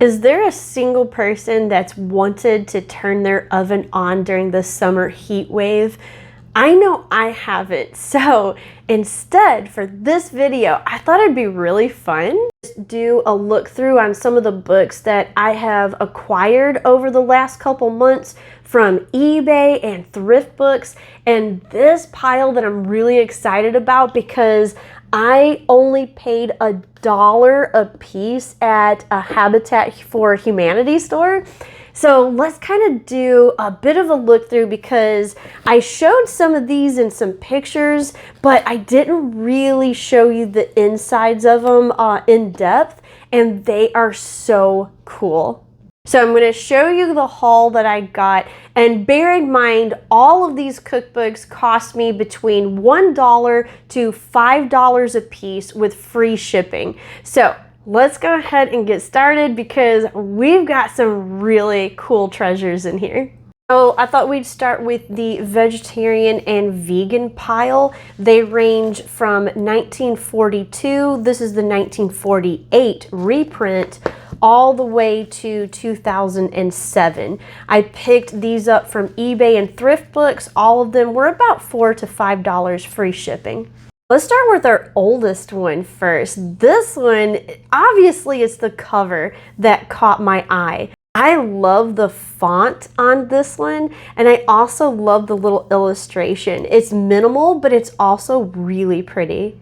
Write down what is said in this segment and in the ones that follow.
Is there a single person that's wanted to turn their oven on during the summer heat wave? I know I haven't. So instead, for this video, I thought it'd be really fun to do a look through on some of the books that I have acquired over the last couple months from eBay and Thriftbooks, and this pile that I'm really excited about because I only paid $1 a piece at a Habitat for Humanity store. So let's kind of do a bit of a look through because I showed some of these in some pictures, but I didn't really show you the insides of them in depth, and they are so cool. So I'm going to show you the haul that I got, and bear in mind all of these cookbooks cost me between $1 to $5 a piece with free shipping. So let's go ahead and get started because we've got some really cool treasures in here. So I thought we'd start with the vegetarian and vegan pile. They range from 1942, this is the 1948 reprint, all the way to 2007. I picked these up from eBay and Thriftbooks. All of them were about $4 to $5 free shipping. Let's start with our oldest one first. This one, obviously it's the cover that caught my eye. I love the font on this one, and I also love the little illustration. It's minimal, but it's also really pretty.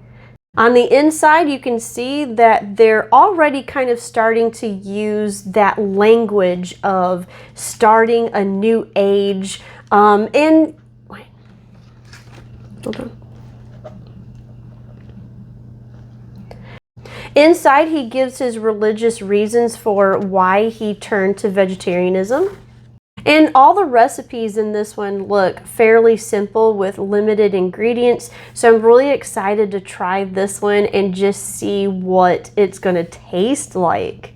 On the inside, you can see that they're already kind of starting to use that language of starting a new age. Wait, hold on. Inside, he gives his religious reasons for why he turned to vegetarianism. And all the recipes in this one look fairly simple with limited ingredients. So I'm really excited to try this one and just see what it's going to taste like.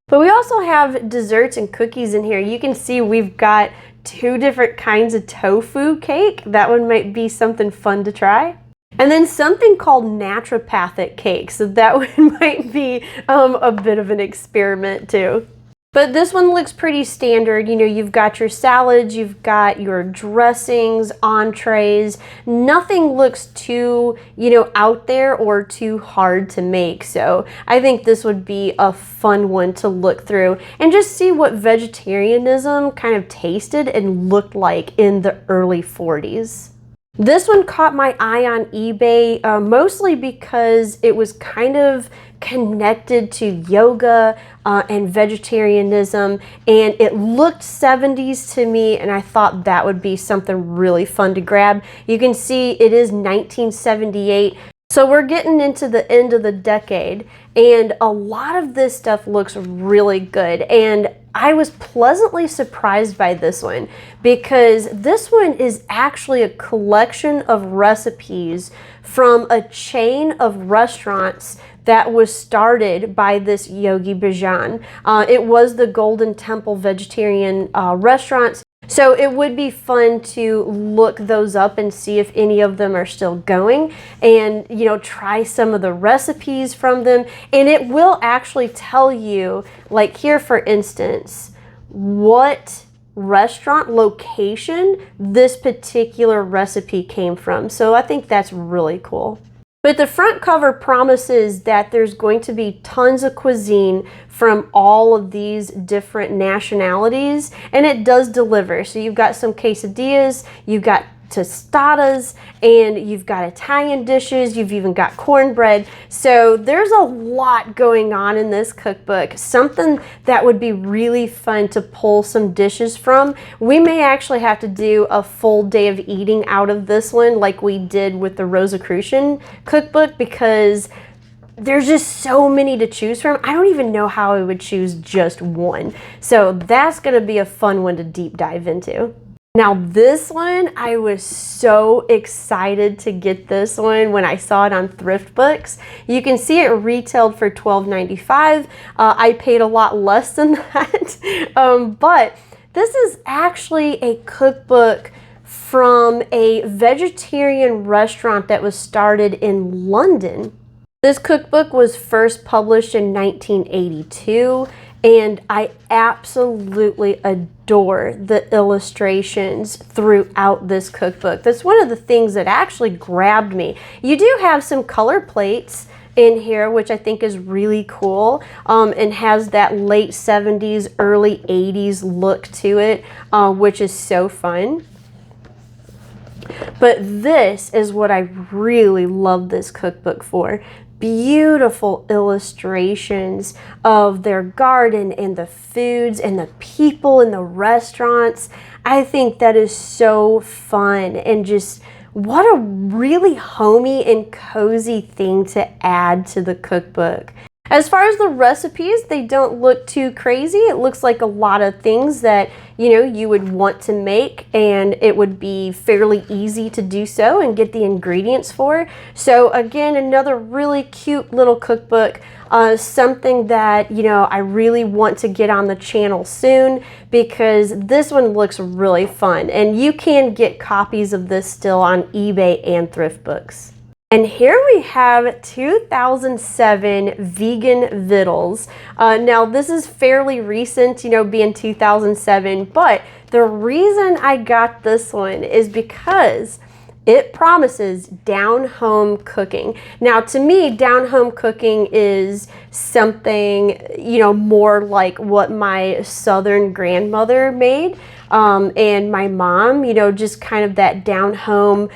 But we also have desserts and cookies in here. You can see we've got 2 different kinds of tofu cake. That one might be something fun to try. And then something called naturopathic cake. So that one might be a bit of an experiment too. But this one looks pretty standard. You know, you've got your salads, you've got your dressings, entrees. Nothing looks too, out there or too hard to make. So I think this would be a fun one to look through and just see what vegetarianism kind of tasted and looked like in the early 40s. This one caught my eye on eBay mostly because it was kind of connected to yoga and vegetarianism, and it looked 70s to me, and I thought that would be something really fun to grab. You can see it is 1978. So we're getting into the end of the decade, and a lot of this stuff looks really good, and I was pleasantly surprised by this one because this one is actually a collection of recipes from a chain of restaurants that was started by this Yogi Bhajan. It was the Golden Temple vegetarian restaurants. So it would be fun to look those up and see if any of them are still going and, try some of the recipes from them. And it will actually tell you, like here, for instance, what restaurant location this particular recipe came from. So I think that's really cool. But the front cover promises that there's going to be tons of cuisine from all of these different nationalities, and it does deliver. So you've got some quesadillas, you've got tostadas, and you've got Italian dishes, you've even got cornbread. So there's a lot going on in this cookbook, something that would be really fun to pull some dishes from. We may actually have to do a full day of eating out of this one like we did with the Rosicrucian cookbook because there's just so many to choose from. I don't even know how I would choose just one. So that's going to be a fun one to deep dive into. Now this one, I was so excited to get this one when I saw it on Thriftbooks. You can see it retailed for $12.95. I paid a lot less than that, but this is actually a cookbook from a vegetarian restaurant that was started in London. This cookbook was first published in 1982. And I absolutely adore the illustrations throughout this cookbook. That's one of the things that actually grabbed me. You do have some color plates in here, which I think is really cool, and has that late 70s, early 80s look to it, which is so fun. But this is what I really love this cookbook for. Beautiful illustrations of their garden and the foods and the people in the restaurants. I think that is so fun, and just what a really homey and cozy thing to add to the cookbook. As far as the recipes, they don't look too crazy. It looks like a lot of things that, you know, you would want to make, and it would be fairly easy to do so and get the ingredients for. So again, another really cute little cookbook, something that, you know, I really want to get on the channel soon, because this one looks really fun, and you can get copies of this still on eBay and Thriftbooks. And here we have 2007 Vegan Vittles. Now this is fairly recent, you know, being 2007, but the reason I got this one is because it promises down-home cooking. Now to me, down-home cooking is something, you know, more like what my Southern grandmother made, and my mom, you know, just kind of that down-home,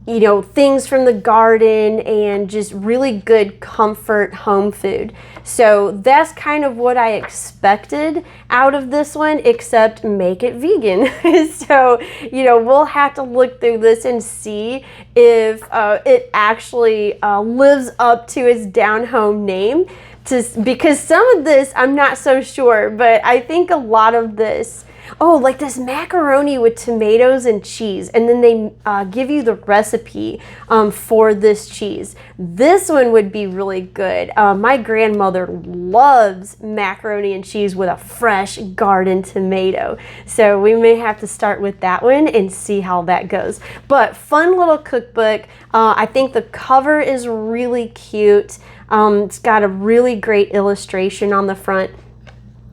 you know, things from the garden and just really good comfort home food. So that's kind of what I expected out of this one, except make it vegan. So, you know, we'll have to look through this and see if it actually lives up to its down home name. Because some of this, I'm not so sure, but I think a lot of this, oh, like this macaroni with tomatoes and cheese, and then they give you the recipe for this cheese. This one would be really good. My grandmother loves macaroni and cheese with a fresh garden tomato. So we may have to start with that one and see how that goes. But fun little cookbook. I think the cover is really cute. It's got a really great illustration on the front.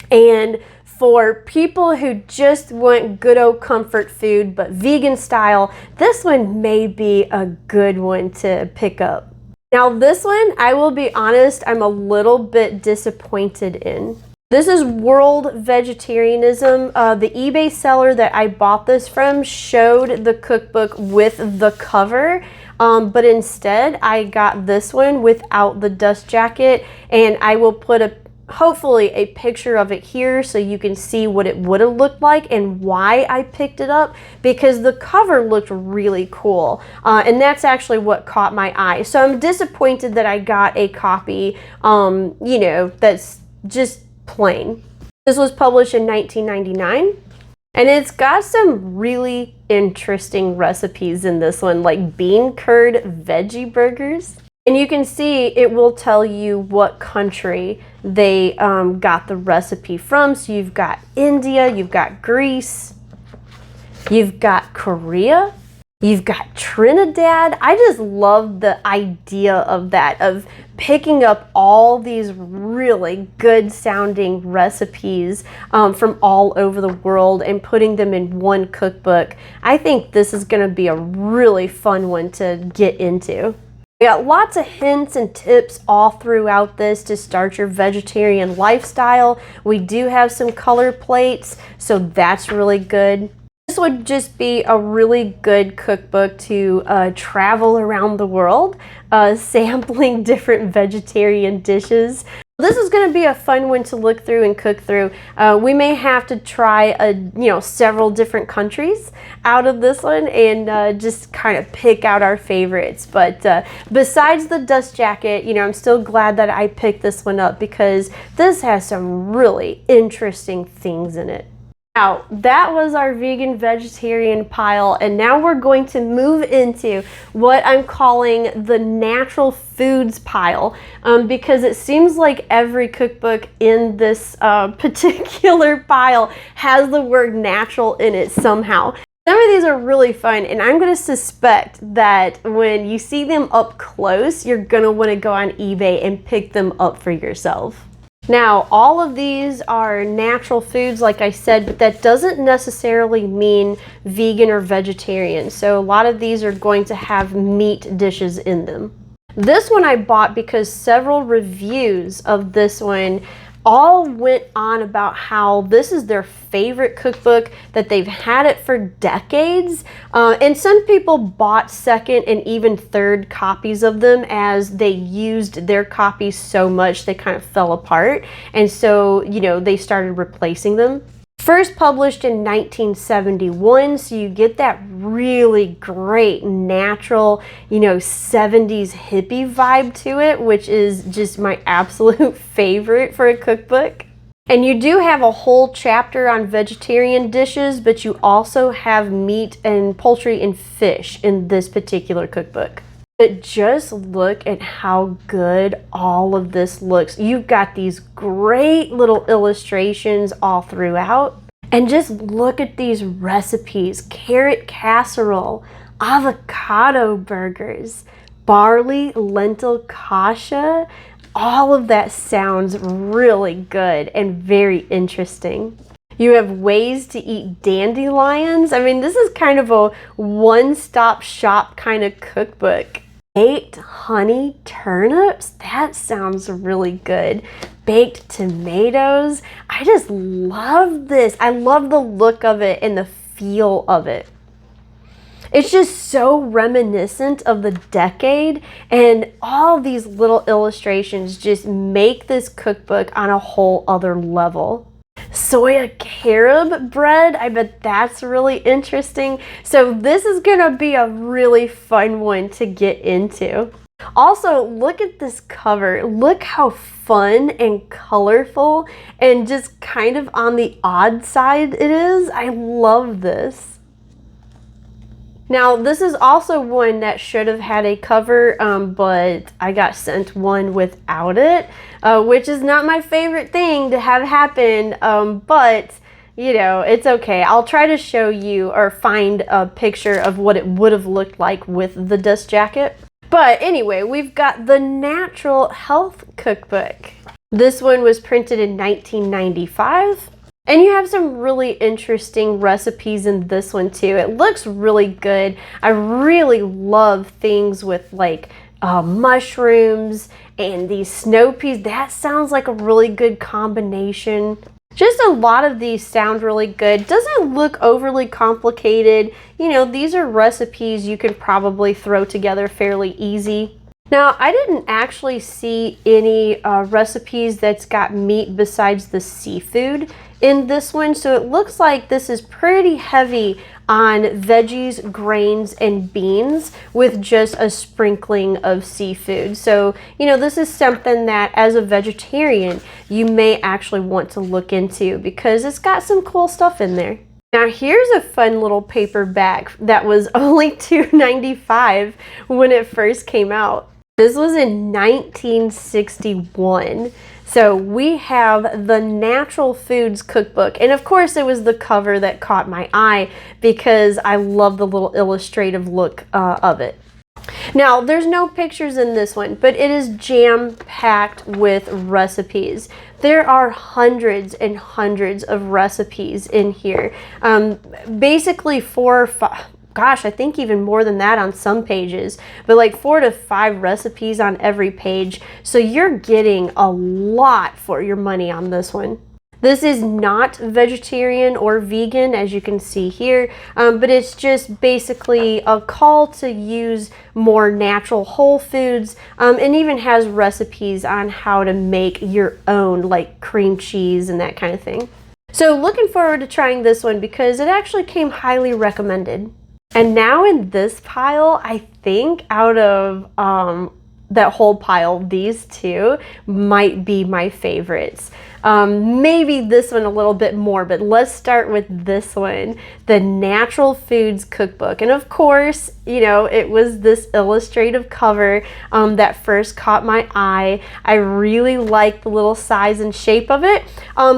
And for people who just want good old comfort food, but vegan style, this one may be a good one to pick up. Now this one, I will be honest, I'm a little bit disappointed in. This is World Vegetarianism. The eBay seller that I bought this from showed the cookbook with the cover, but instead I got this one without the dust jacket, and I will put hopefully a picture of it here so you can see what it would have looked like and why I picked it up, because the cover looked really cool, and that's actually what caught my eye. So I'm disappointed that I got a copy, you know, that's just plain. This was published in 1999, and it's got some really interesting recipes in this one, like bean curd veggie burgers. And you can see it will tell you what country they got the recipe from. So you've got India, you've got Greece, you've got Korea, you've got Trinidad. I just love the idea of that, of picking up all these really good sounding recipes from all over the world and putting them in one cookbook. I think this is going to be a really fun one to get into. We got lots of hints and tips all throughout this to start your vegetarian lifestyle. We do have some color plates, so that's really good. This would just be a really good cookbook to travel around the world, sampling different vegetarian dishes. This is going to be a fun one to look through and cook through. We may have to try several different countries out of this one and just kind of pick out our favorites. But besides the dust jacket, you know, I'm still glad that I picked this one up because this has some really interesting things in it. Now, that was our vegan vegetarian pile, and now we're going to move into what I'm calling the natural foods pile, because it seems like every cookbook in this particular pile has the word natural in it somehow. Some of these are really fun, and I'm going to suspect that when you see them up close, you're going to want to go on eBay and pick them up for yourself. Now, all of these are natural foods, like I said, but that doesn't necessarily mean vegan or vegetarian. So a lot of these are going to have meat dishes in them. This one I bought because several reviews of this one all went on about how this is their favorite cookbook, that they've had it for decades. And some people bought second and even third copies of them as they used their copies so much they kind of fell apart. And so, you know, they started replacing them. First published in 1971, so you get that really great natural, you know, 70s hippie vibe to it, which is just my absolute favorite for a cookbook. And you do have a whole chapter on vegetarian dishes, but you also have meat and poultry and fish in this particular cookbook. But just look at how good all of this looks. You've got these great little illustrations all throughout. And just look at these recipes: carrot casserole, avocado burgers, barley lentil kasha. All of that sounds really good and very interesting. You have ways to eat dandelions. I mean, this is kind of a one-stop shop kind of cookbook. Baked honey turnips, that sounds really good. Baked tomatoes, I just love this. I love the look of it and the feel of it. It's just so reminiscent of the decade, and all these little illustrations just make this cookbook on a whole other level. Soya carob bread, I bet that's really interesting. So this is gonna be a really fun one to get into. Also, look at this cover. Look how fun and colorful and just kind of on the odd side it is. I love this. Now, this is also one that should have had a cover, but I got sent one without it, which is not my favorite thing to have happen, but you know, it's okay. I'll try to show you or find a picture of what it would have looked like with the dust jacket. But anyway, we've got the Natural Health Cookbook. This one was printed in 1995. And you have some really interesting recipes in this one too. It looks really good. I really love things with like mushrooms and these snow peas. That sounds like a really good combination. Just a lot of these sound really good. Doesn't look overly complicated. You know, these are recipes you can probably throw together fairly easy. Now, I didn't actually see any recipes that's got meat besides the seafood in this one, so it looks like this is pretty heavy on veggies, grains, and beans with just a sprinkling of seafood. So, you know, this is something that as a vegetarian, you may actually want to look into because it's got some cool stuff in there. Now here's a fun little paperback that was only $2.95 when it first came out. This was in 1961. So we have the Natural Foods Cookbook. And of course it was the cover that caught my eye because I love the little illustrative look of it. Now there's no pictures in this one, but it is jam-packed with recipes. There are hundreds and hundreds of recipes in here. Basically 4 or 5, gosh, I think even more than that on some pages, but like 4 to 5 recipes on every page. So you're getting a lot for your money on this one. This is not vegetarian or vegan, as you can see here, but it's just basically a call to use more natural whole foods, and even has recipes on how to make your own, like cream cheese and that kind of thing. So looking forward to trying this one because it actually came highly recommended. And now in this pile, I think out of that whole pile, these two might be my favorites. Maybe this one a little bit more, but let's start with this one, the Natural Foods Cookbook. And of course, you know, it was this illustrative cover that first caught my eye. I really like the little size and shape of it.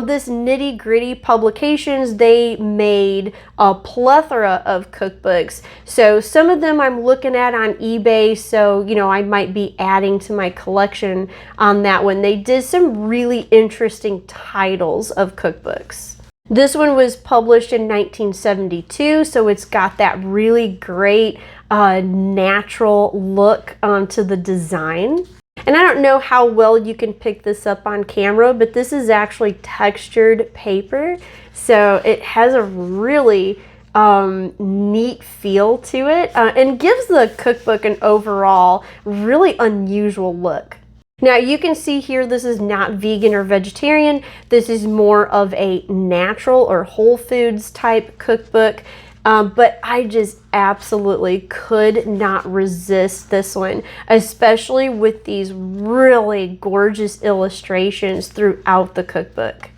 This Nitty Gritty Publications, they made a plethora of cookbooks. So some of them I'm looking at on eBay, so you know, I might be adding to my collection on that one. They did some really interesting titles of cookbooks. This one was published in 1972, so it's got that really great natural look to the design. And I don't know how well you can pick this up on camera, but this is actually textured paper, so it has a really neat feel to it and gives the cookbook an overall really unusual look. Now you can see here this is not vegan or vegetarian. This is more of a natural or whole foods type cookbook. But I just absolutely could not resist this one, especially with these really gorgeous illustrations throughout the cookbook.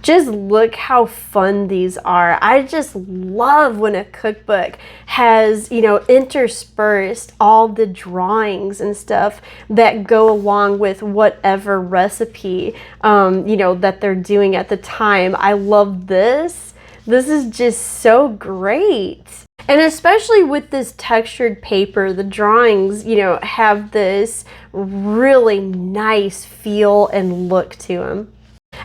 Just look how fun these are. I just love when a cookbook has, you know, interspersed all the drawings and stuff that go along with whatever recipe, you know, that they're doing at the time. I love this. This is just so great. And especially with this textured paper, the drawings, you know, have this really nice feel and look to them.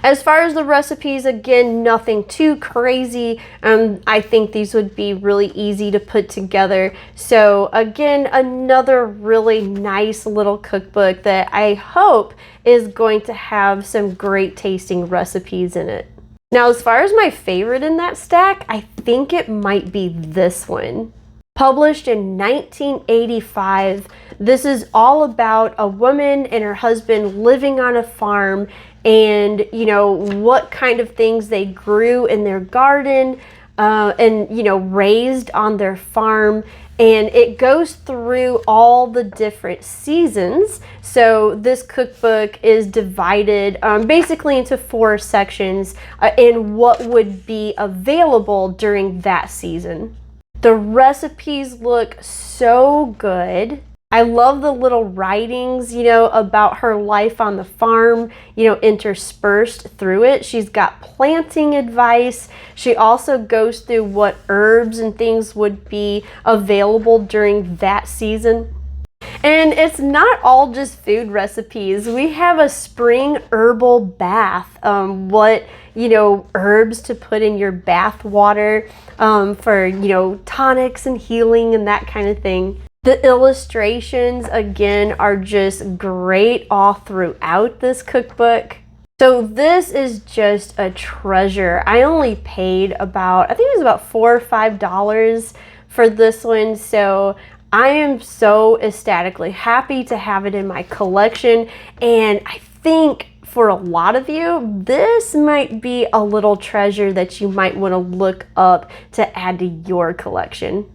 As far as the recipes, again, nothing too crazy. I think these would be really easy to put together. So again, another really nice little cookbook that I hope is going to have some great tasting recipes in it. Now, as far as my favorite in that stack, I think it might be this one. Published in 1985, this is all about a woman and her husband living on a farm and, you know, what kind of things they grew in their garden and, you know, raised on their farm. And it goes through all the different seasons. So this cookbook is divided basically into 4 sections in what would be available during that season. The recipes look so good. I love the little writings, you know, about her life on the farm, you know, interspersed through it. She's got planting advice. She also goes through what herbs and things would be available during that season. And it's not all just food recipes. We have a spring herbal bath. What, you know, herbs to put in your bath water for, you know, tonics and healing and that kind of thing. The illustrations, again, are just great all throughout this cookbook. So this is just a treasure. I only paid about, I think it was about $4 or $5 for this one. So I am so ecstatically happy to have it in my collection. And I think for a lot of you, this might be a little treasure that you might want to look up to add to your collection.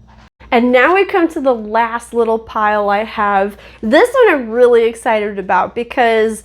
And now we come to the last little pile I have. This one I'm really excited about because,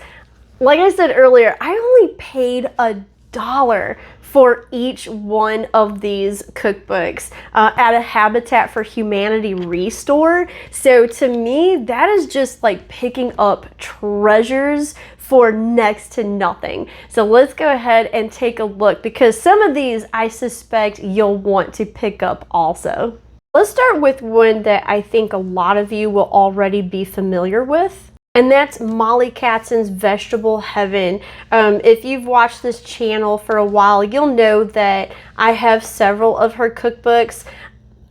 like I said earlier, I only paid $1 for each one of these cookbooks at a Habitat for Humanity restore. So to me, that is just like picking up treasures for next to nothing. So let's go ahead and take a look because some of these I suspect you'll want to pick up also. Let's start with one that I think a lot of you will already be familiar with, and that's Molly Katzen's Vegetable Heaven. If you've watched this channel for a while, you'll know that I have several of her cookbooks.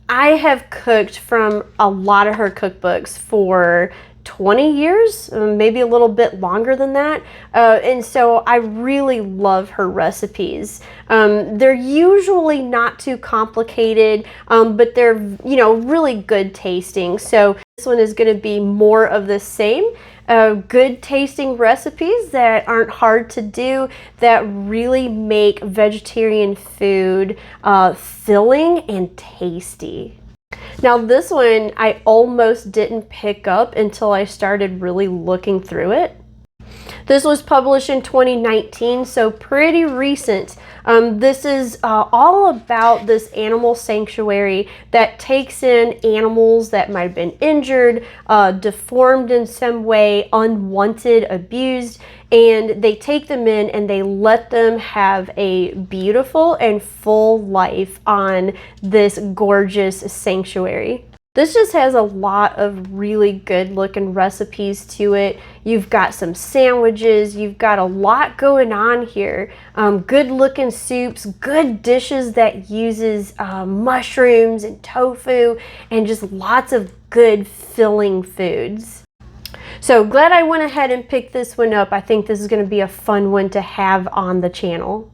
I have cooked from a lot of her cookbooks for 20 years, maybe a little bit longer than that. And so I really love her recipes. They're usually not too complicated, but they're, you know, really good tasting. So this one is going to be more of the same. Good tasting recipes that aren't hard to do, that really make vegetarian food filling and tasty. Now this one I almost didn't pick up until I started really looking through it. This was published in 2019, so pretty recent. This is all about this animal sanctuary that takes in animals that might have been injured, deformed in some way, unwanted, abused, and they take them in and they let them have a beautiful and full life on this gorgeous sanctuary. This just has a lot of really good looking recipes to it. You've got some sandwiches, you've got a lot going on here. Good looking soups, good dishes that uses mushrooms and tofu, and just lots of good filling foods. So glad I went ahead and picked this one up. I think this is going to be a fun one to have on the channel.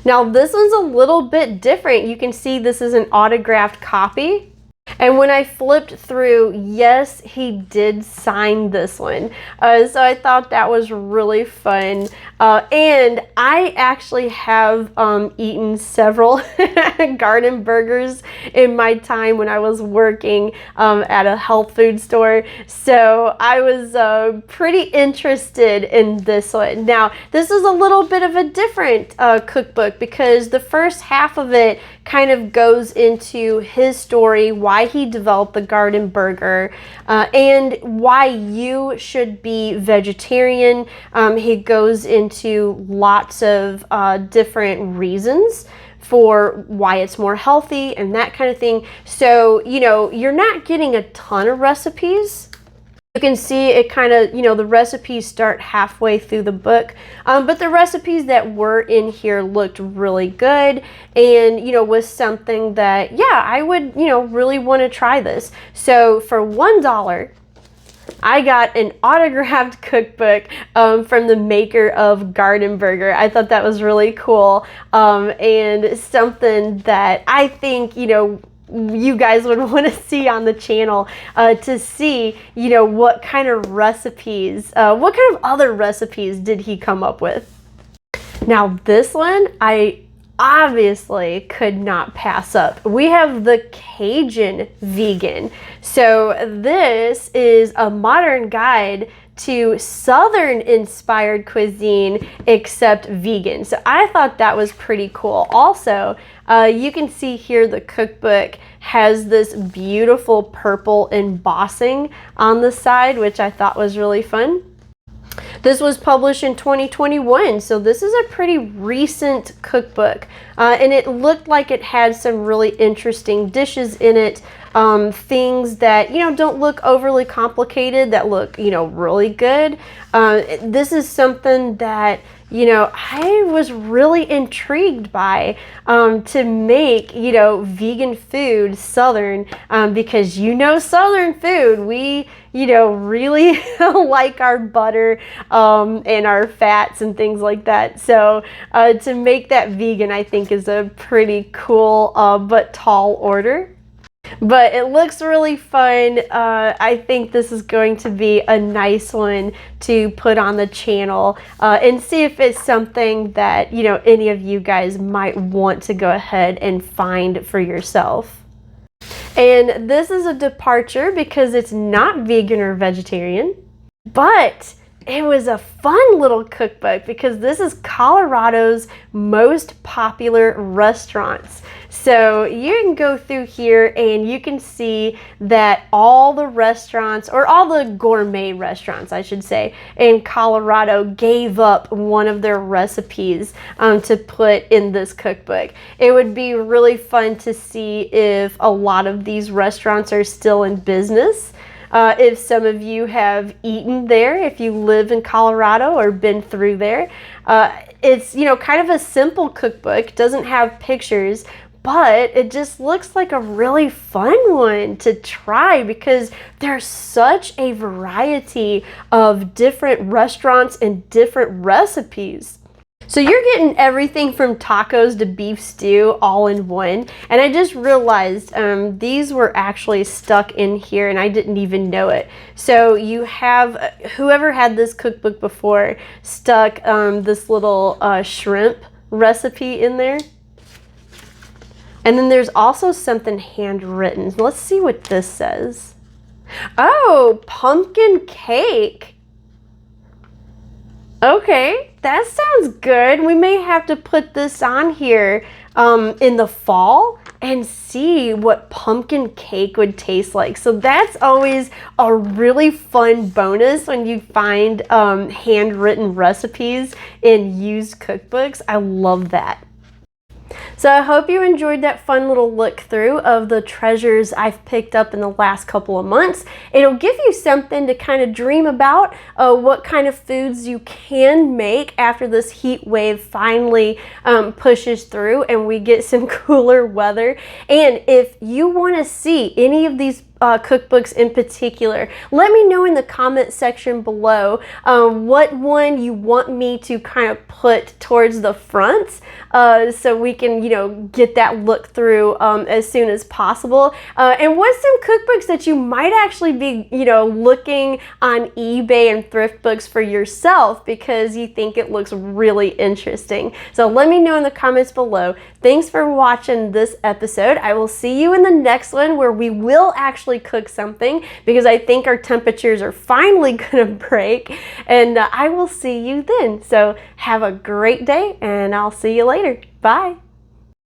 Now this one's a little bit different. You can see this is an autographed copy. And when I flipped through, yes, he did sign this one. So I thought that was really fun. And I actually have eaten several garden burgers in my time when I was working at a health food store. So I was pretty interested in this one. Now, this is a little bit of a different cookbook because the first half of it kind of goes into his story, why he developed the garden burger, and why you should be vegetarian. He goes into lots of different reasons for why it's more healthy and that kind of thing. So, you know, you're not getting a ton of recipes. You can see it kind of, you know, the recipes start halfway through the book, but the recipes that were in here looked really good and, you know, was something that, yeah, I would, you know, really want to try this. So for $1, I got an autographed cookbook from the maker of Garden Burger. I thought that was really cool and something that I think, you know, you guys would want to see on the channel to see, you know, what kind of recipes, what kind of other recipes did he come up with. Now this one, I obviously could not pass up. We have the Cajun Vegan. So this is a modern guide to Southern inspired cuisine except vegan. So I thought that was pretty cool. Also, you can see here the cookbook has this beautiful purple embossing on the side, which I thought was really fun. This was published in 2021, so this is a pretty recent cookbook, and it looked like it had some really interesting dishes in it, things that, you know, don't look overly complicated, that look, you know, really good. This is something that, you know, I was really intrigued by, to make, you know, vegan food Southern, because, you know, Southern food, we, you know, really like our butter and our fats and things like that. So to make that vegan, I think is a pretty cool but tall order. But it looks really fun. I think this is going to be a nice one to put on the channel and see if it's something that, you know, any of you guys might want to go ahead and find for yourself. And this is a departure because it's not vegan or vegetarian, but it was a fun little cookbook because this is Colorado's most popular restaurants. So you can go through here and you can see that all the restaurants, or all the gourmet restaurants, I should say, in Colorado gave up one of their recipes to put in this cookbook. It would be really fun to see if a lot of these restaurants are still in business. If some of you have eaten there, if you live in Colorado or been through there. It's, you know, kind of a simple cookbook, doesn't have pictures, but it just looks like a really fun one to try because there's such a variety of different restaurants and different recipes. So you're getting everything from tacos to beef stew all in one. And I just realized these were actually stuck in here and I didn't even know it. So you have, whoever had this cookbook before stuck this little shrimp recipe in there. And then there's also something handwritten. Let's see what this says. Oh, pumpkin cake. Okay, that sounds good. We may have to put this on here in the fall and see what pumpkin cake would taste like. So that's always a really fun bonus when you find handwritten recipes in used cookbooks. I love that. So I hope you enjoyed that fun little look through of the treasures I've picked up in the last couple of months. It'll give you something to kind of dream about what kind of foods you can make after this heat wave finally pushes through and we get some cooler weather. And if you want to see any of these cookbooks in particular, let me know in the comment section below what one you want me to kind of put towards the front so we can, you know, get that look through as soon as possible. And what's some cookbooks that you might actually be, you know, looking on eBay and Thriftbooks for yourself because you think it looks really interesting. So let me know in the comments below. Thanks for watching this episode. I will see you in the next one where we will actually cook something because I think our temperatures are finally gonna break, and I will see you then. So have a great day and I'll see you later. Bye.